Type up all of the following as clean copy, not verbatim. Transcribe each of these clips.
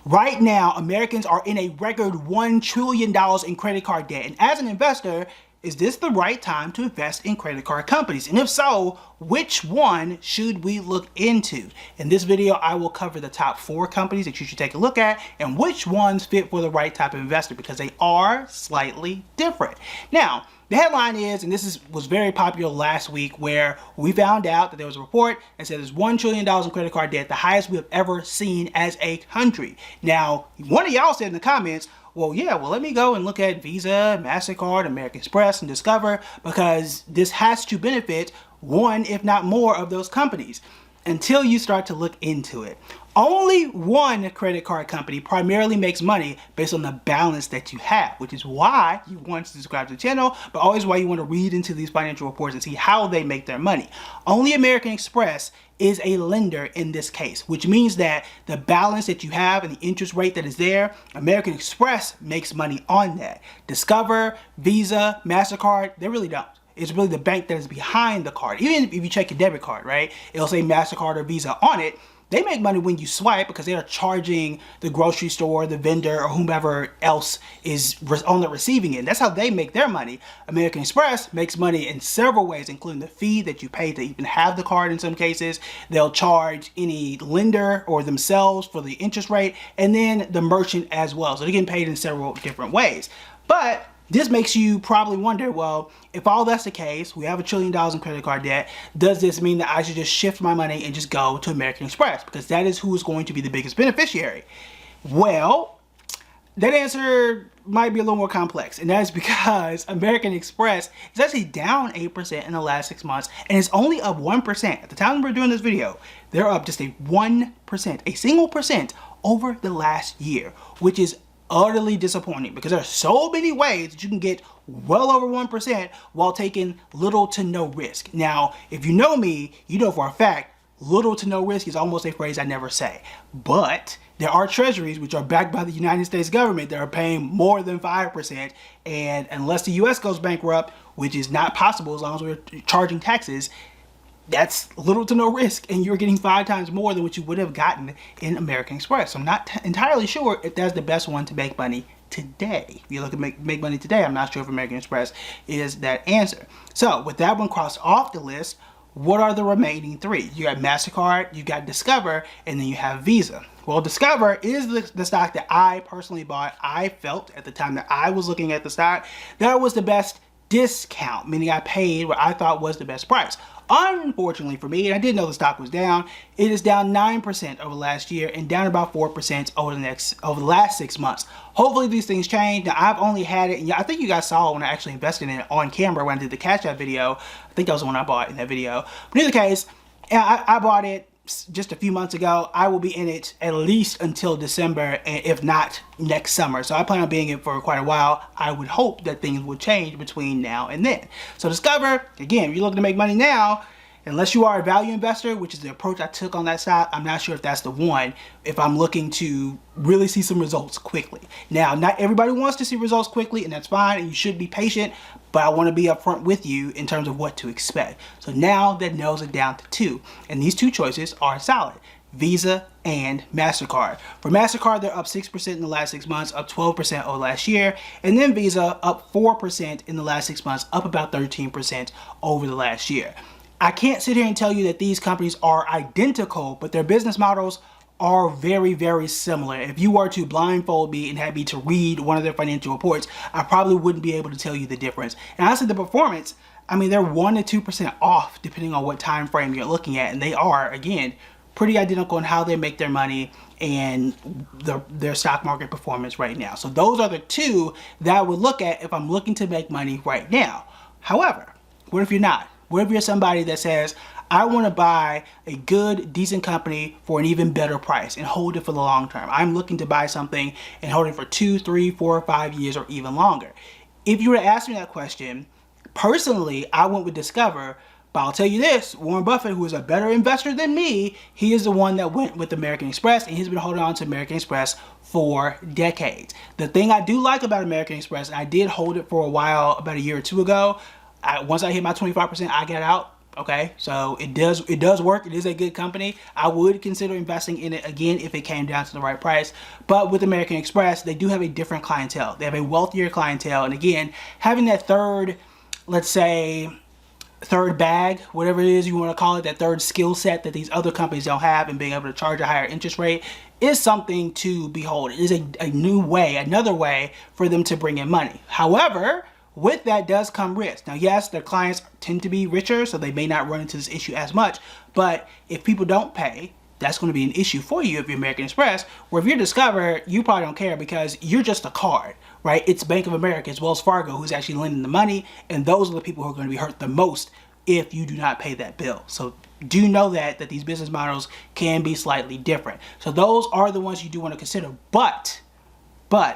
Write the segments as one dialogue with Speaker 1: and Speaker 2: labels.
Speaker 1: Right now, Americans are in a record $1 trillion in credit card debt. And as an investor, is this the right time to invest in credit card companies? And if so, which one should we look into? In this video, I will cover the top 4 companies that you should take a look at and which ones fit for the right type of investor because they are slightly different. Now, the headline is, and was very popular last week, where we found out that there was a report that said there's $1 trillion in credit card debt, the highest we have ever seen as a country. Now, one of y'all said in the comments, well, let me go and look at Visa, MasterCard, American Express, and Discover because this has to benefit one, if not more, of those companies until you start to look into it. Only one credit card company primarily makes money based on the balance that you have, which is why you want to subscribe to the channel, but always why you want to read into these financial reports and see how they make their money. Only American Express is a lender in this case, which means that the balance that you have and the interest rate that is there, American Express makes money on that. Discover, Visa, MasterCard, they really don't. It's really the bank that is behind the card. Even if you check your debit card, right? It'll say MasterCard or Visa on it. They make money when you swipe because they are charging the grocery store, the vendor, or whomever else is on the receiving end. That's how they make their money. American Express makes money in several ways, including the fee that you pay to even have the card in some cases. They'll charge any lender or themselves for the interest rate, and then the merchant as well. So they're getting paid in several different ways. But this makes you probably wonder, well, if all that's the case, we have $1 trillion in credit card debt, does this mean that I should just shift my money and just go to American Express? Because that is who is going to be the biggest beneficiary. Well, that answer might be a little more complex, and that is because American Express is actually down 8% in the last 6 months, and it's only up 1%. At the time we're doing this video, they're up just a 1%, a single percent over the last year, which is utterly disappointing because there are so many ways that you can get well over 1% while taking little to no risk. Now, if you know me, you know for a fact, little to no risk is almost a phrase I never say. But there are treasuries which are backed by the United States government that are paying more than 5%. And unless the US goes bankrupt, which is not possible as long as we're charging taxes, that's little to no risk, and you're getting 5 times more than what you would have gotten in American Express. So I'm not entirely sure if that's the best one to make money today. If you look at make money today, I'm not sure if American Express is that answer. So with that one crossed off the list, what are the remaining 3? You got MasterCard, you got Discover, and then you have Visa. Well, Discover is the stock that I personally bought. I felt at the time that I was looking at the stock, that was the best discount, meaning I paid what I thought was the best price. Unfortunately for me, and I did know the stock was down, it is down 9% over last year and down about 4% over the last 6 months. Hopefully these things change. Now I've only had it, and I think you guys saw when I actually invested in it on camera when I did the Cash App video. I think that was the one I bought in that video. But in either case, I bought it just a few months ago. I will be in it at least until December, and if not next summer. So I plan on being in it for quite a while. I would hope that things will change between now and then. So Discover, again, if you're looking to make money now, unless you are a value investor, which is the approach I took on that stock, I'm not sure if that's the one if I'm looking to really see some results quickly. Now, not everybody wants to see results quickly, and that's fine, and you should be patient, but I want to be upfront with you in terms of what to expect. So now that narrows it down to 2, and these 2 choices are solid: Visa and MasterCard. For MasterCard, they're up 6% in the last 6 months, up 12% over last year, and then Visa up 4% in the last 6 months, up about 13% over the last year. I can't sit here and tell you that these companies are identical, but their business models are very, very similar. If you were to blindfold me and have me to read one of their financial reports, I probably wouldn't be able to tell you the difference. And honestly, the performance, I mean, they're 1 to 2% off depending on what time frame you're looking at, and they are, again, pretty identical in how they make their money and their stock market performance right now. So those are the 2 that I would look at if I'm looking to make money right now. However, what if you're not? What if you're somebody that says, I want to buy a good, decent company for an even better price and hold it for the long term? I'm looking to buy something and hold it for 2, 3, 4, 5 years or even longer. If you were to ask me that question, personally, I went with Discover, but I'll tell you this, Warren Buffett, who is a better investor than me, he is the one that went with American Express, and he's been holding on to American Express for decades. The thing I do like about American Express, and I did hold it for a while about a year or 2 ago, once I hit my 25%, I got out. Okay, so it does work. It is a good company. I would consider investing in it again if it came down to the right price. But with American Express, they do have a different clientele. They have a wealthier clientele, and again, having that third, let's say, third bag, whatever it is you want to call it, that third skill set that these other companies don't have, and being able to charge a higher interest rate is something to behold. It is a new way, another way for them to bring in money. However, with that does come risk. Now, yes, their clients tend to be richer, so they may not run into this issue as much, but if people don't pay, that's going to be an issue for you if you're American Express. Where if you're Discover, you probably don't care because you're just a card, right? It's Bank of America, it's Wells Fargo who's actually lending the money, and those are the people who are going to be hurt the most if you do not pay that bill. So do know that these business models can be slightly different. So those are the ones you do want to consider. But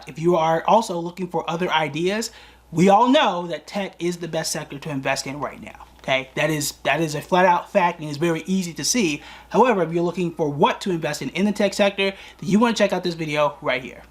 Speaker 1: if you are also looking for other ideas, we all know that tech is the best sector to invest in right now. Okay, that is a flat out fact, and it's very easy to see. However, if you're looking for what to invest in the tech sector, then you want to check out this video right here.